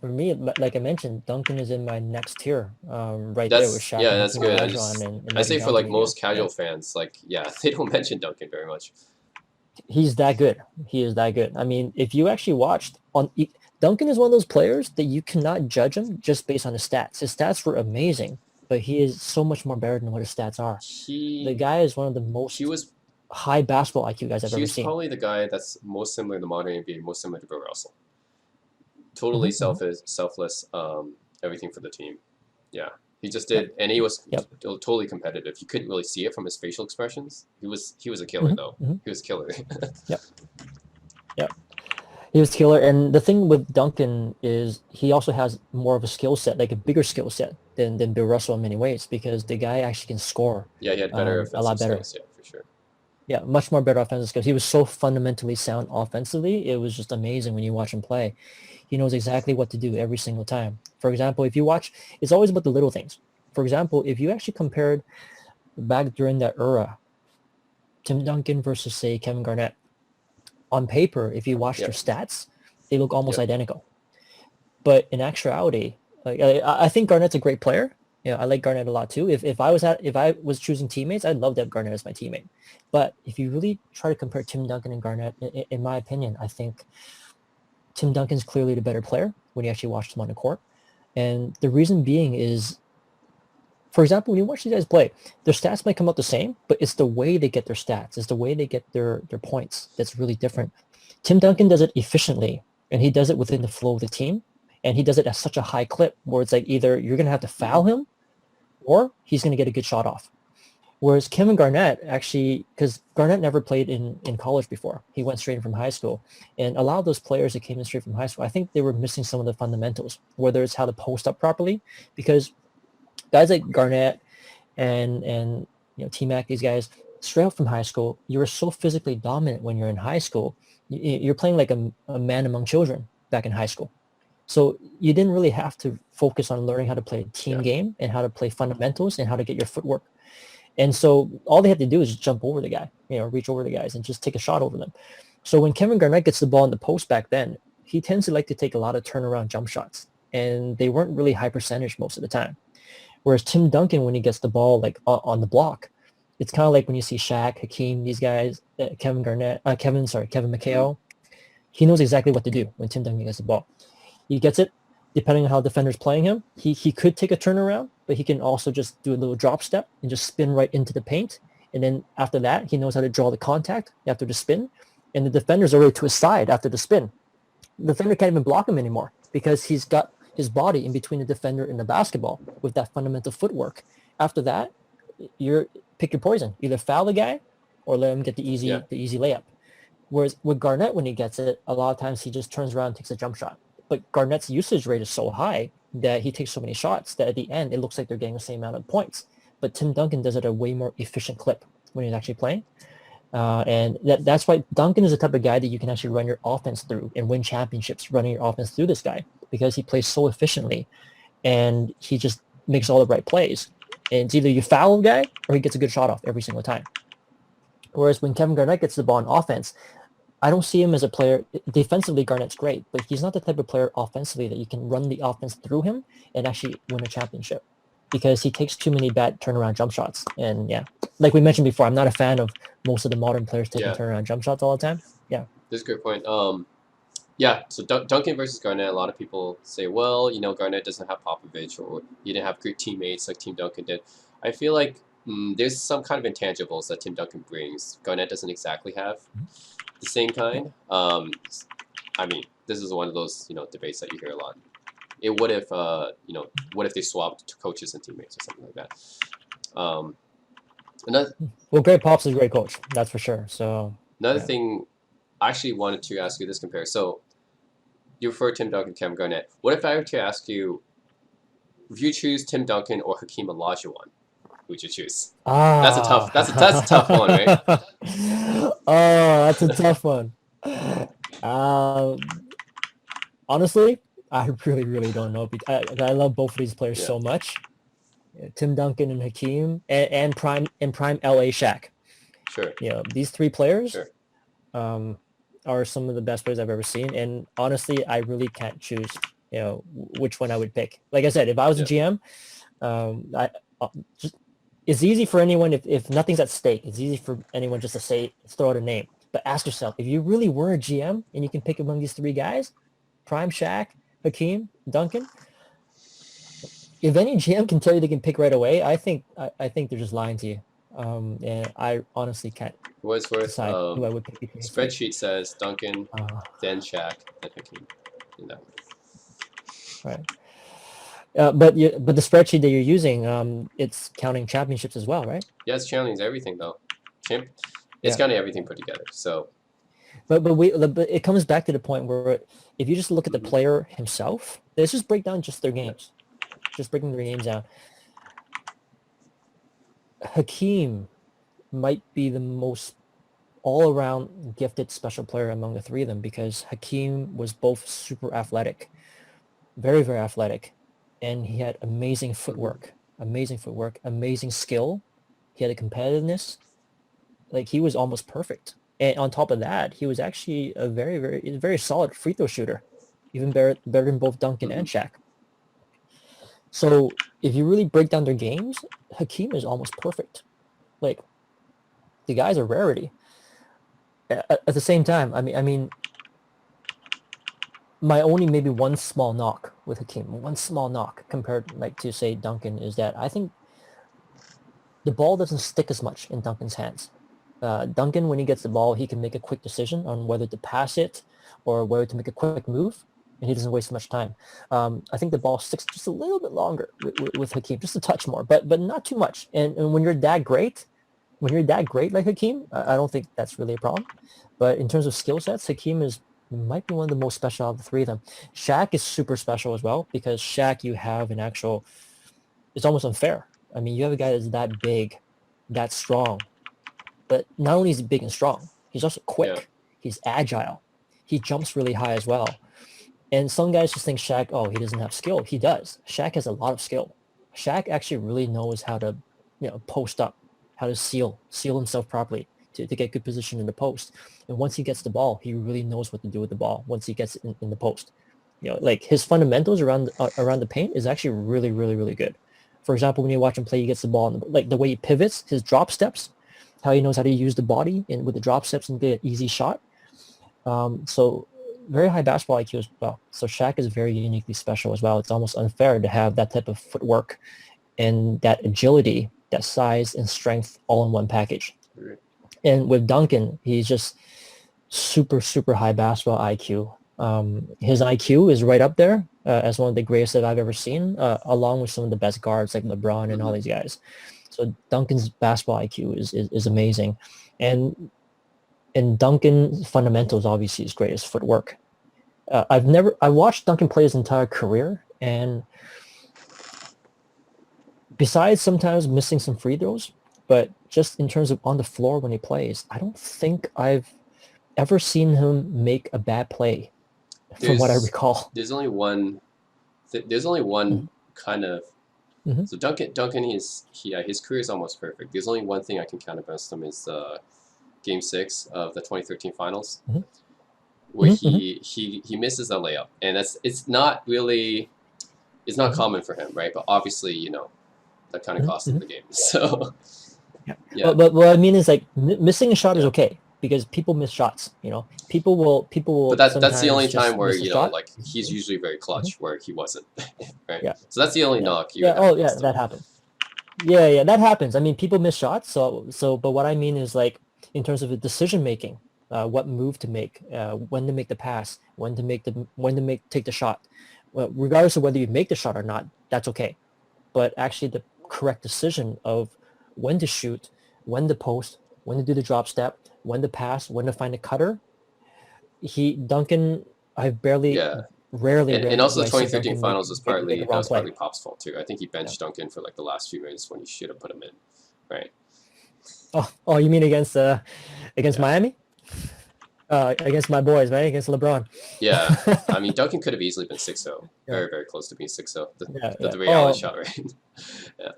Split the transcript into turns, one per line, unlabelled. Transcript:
For me, like I mentioned, Duncan is in my next tier, right there with Shaq
Yeah,
and
that's
Hakeem
good.
Olajuwon and
I
Magic
say for like
Johnson again.
most
Yeah,
casual fans, like yeah, they don't mention Duncan very much.
he's that good. He is that good. I mean, if you actually watched Duncan is one of those players that you cannot judge him just based on his stats. His stats were amazing, but he is so much more better than what his stats are. The
He
guy is one of the
he
most
was
high basketball IQ guys I've
he
ever
was
seen.
probably the guy that's most similar in the modern NBA, most similar to Bill Russell. Totally
Hmm, hmm.
selfless, everything for the team. Yeah, he just
Yep,
did, and he was
yep,
totally competitive. You couldn't really see it from his facial expressions. He was a killer
hmm,
though.
hmm.
He was a killer.
Yep, yep. He was killer. And the thing with Duncan is he also has more of a skill set, like a bigger skill set than Bill Russell in many ways, because the guy actually can score
Yeah, he had better
a lot
offensive
better.
skills. Yeah, for sure.
Yeah, much more better offensive skills. He was so fundamentally sound offensively. It was just amazing when you watch him play. He knows exactly what to do every single time. For example, if you watch, it's always about the little things. For example, if you actually compared back during that era, Tim Duncan versus, say, Kevin Garnett, on paper, if you watch their
Yep,
stats, they look almost
yep.
identical. But in actuality, like I think Garnett's a great player. You know, I like Garnett a lot too. If I was choosing teammates, I'd love to have Garnett as my teammate. But if you really try to compare Tim Duncan and Garnett, in my opinion, I think Tim Duncan's clearly the better player when you actually watch him on the court. And the reason being is, for example, when you watch these guys play, their stats might come out the same, but it's the way they get their stats, it's the way they get their points that's really different. Tim Duncan does it efficiently, and he does it within the flow of the team, and he does it at such a high clip where it's like either you're going to have to
Hmm.
foul him or he's going to get a good shot off. Whereas Kevin Garnett actually, because Garnett never played in college before, he went straight in from high school. And a lot of those players that came in straight from high school, I think they were missing some of the fundamentals, whether it's how to post up properly, because guys like Garnett and T Mac, these guys straight up from high school, you were so physically dominant when you're in high school. You're playing like a man among children back in high school. So you didn't really have to focus on learning how to play a team
Yeah,
game and how to play fundamentals and how to get your footwork. And so all they had to do is just jump over the guy, reach over the guys and just take a shot over them. So when Kevin Garnett gets the ball in the post back then, he tends to like to take a lot of turnaround jump shots. And they weren't really high percentage most of the time. Whereas Tim Duncan, when he gets the ball like on the block, it's kind of like when you see Shaq, Hakeem, these guys, Kevin
hmm,
McHale. He knows exactly what to do when Tim Duncan gets the ball. He gets it, depending on how the defender's playing him. He could take a turnaround, but he can also just do a little drop step and just spin right into the paint. And then after that, he knows how to draw the contact after the spin. And the defender's already to his side after the spin. The defender can't even block him anymore because he's got his body in between the defender and the basketball with that fundamental footwork. After that, you're pick your poison. Either foul the guy or let him get
yeah.
the easy layup. Whereas with Garnett, when he gets it, a lot of times he just turns around and takes a jump shot. But Garnett's usage rate is so high that he takes so many shots that at the end it looks like they're getting the same amount of points. But Tim Duncan does it at a way more efficient clip when he's actually playing. And that's why Duncan is the type of guy that you can actually run your offense through and win championships running your offense through this guy because he plays so efficiently and he just makes all the right plays. And it's either you foul a guy or he gets a good shot off every single time. Whereas when Kevin Garnett gets the ball in offense, I don't see him as a player. Defensively, Garnett's great, but he's not the type of player offensively that you can run the offense through him and actually win a championship because he takes too many bad turnaround jump shots. And yeah, like we mentioned before, I'm not a fan of most of the modern players taking
Yeah,
turnaround jump shots all the time. Yeah.
that's a good point. Yeah, so Duncan versus Garnett, a lot of people say, well, Garnett doesn't have Popovich or he didn't have great teammates like Tim Duncan did. I feel like there's some kind of intangibles that Tim Duncan brings. Garnett doesn't exactly have the same
Yeah.
kind. I mean, this is one of those debates that you hear a lot. What if what if they swapped coaches and teammates or something like that? Another
Well, Greg Pops is a great coach, that's for sure. So
another
yeah.
thing, I actually wanted to ask you this compare. So you refer Tim Duncan, Kevin Garnett. What if I were to ask you, if you choose Tim Duncan or Hakeem Olajuwon, who'd you choose? That's a tough one, right?
Ah. Oh, that's a tough one. Um, Honestly, I really, really don't know. I love both of these players
Yeah,
so much. Tim Duncan and Hakeem and prime LA Shaq.
sure,
These three players.
sure.
Um, are some of the best players I've ever seen. And honestly, I really can't choose, which one I would pick. Like I said, if I was a
Yeah.
GM, I just it's easy for anyone if nothing's at stake. It's easy for anyone just to say throw out a name. But ask yourself, if you really were a GM and you can pick among these three guys, Prime, Shaq, Hakeem, Duncan. If any GM can tell you they can pick right away, I think they're just lying to you. And I honestly can't
For what it's worth,
decide who I would pick between these three.
spreadsheet says Duncan,
Uh,
then Shaq, then Hakeem. In that way.
right. But the spreadsheet that you're using, it's counting championships as well, right?
Yeah, it's challenging everything though. It's
Yeah.
counting everything put together. So.
But it comes back to the point where if you just look at the player himself, let's just break down just their games, just breaking their games down. Hakeem might be the most all-around gifted special player among the three of them because Hakeem was both super athletic, very, very athletic, and he had amazing footwork, amazing skill. He had a competitiveness. Like he was almost perfect. And on top of that, he was actually a very solid free throw shooter, even better than both Duncan and Shaq. So if you really break down their games, Hakeem is almost perfect. Like the guy's a rarity. At the same time, I mean, my only maybe one small knock with Hakeem, one small knock compared like to say Duncan is that I think the ball doesn't stick as much in Duncan's hands. Duncan, when he gets the ball, he can make a quick decision on whether to pass it or whether to make a quick move, and he doesn't waste much time. I think the ball sticks just a little bit longer with Hakeem, just a touch more, but not too much. And when you're that great, like Hakeem, I don't think that's really a problem. But in terms of skill sets, Hakeem might be one of the most special of the three of them. Shaq is super special as well because Shaq, you have an actual. It's almost unfair. I mean, you have a guy that's that big, that strong, but not only is he big and strong, he's also quick.
Yeah.
He's agile. He jumps really high as well. And some guys just think Shaq, oh, he doesn't have skill. He does. Shaq has a lot of skill. Shaq actually really knows how to, post up, how to seal himself properly to get good position in the post. And once he gets the ball, he really knows what to do with the ball once he gets it in the post. Like his fundamentals around the paint is actually really, really, really good. For example, when you watch him play, he gets the ball, like the way he pivots, his drop steps, how he knows how to use the body and with the drop steps and get an easy shot. So very high basketball IQ as well. So Shaq is very uniquely special as well. It's almost unfair to have that type of footwork and that agility, that size and strength all in one package.
Right.
And with Duncan, he's just super, super high basketball IQ. His IQ is right up there as one of the greatest that I've ever seen, along with some of the best guards like LeBron and all these guys. So Duncan's basketball IQ is amazing. And Duncan's fundamentals obviously is great, his footwork. I watched Duncan play his entire career, and besides sometimes missing some free throws, but just in terms of on the floor when he plays, I don't think I've ever seen him make a bad play from what I recall.
There's only one kind of. So Duncan, his career is almost perfect. There's only one thing I can count against him is Game 6 of the 2013 Finals, where he misses a layup, and it's not common for him, right? But obviously, that kind of cost him the game. So
yeah. But what I mean is like missing a shot is okay because people miss shots. People will.
But that's the only time where like he's usually very clutch, where he wasn't, right? Yeah. So that's the only knock.
That happens. Yeah, that happens. I mean, people miss shots. So, but what I mean is like in terms of the decision making, what move to make, when to make the pass, when to take the shot. Well, regardless of whether you make the shot or not, that's okay. But actually, the correct decision of when to shoot, when to post, when to do the drop step, when to pass, when to find a cutter. Duncan, rarely.
And also the 2013 Finals was partly Pop's fault too. I think he benched Duncan for like the last few minutes when he should have put him in, right?
Oh, you mean against Miami? Against my boys, right? Against LeBron.
Yeah, I mean Duncan could have easily been 6-0, very very close to being 6-0. The 3 hour shot, right? Yeah.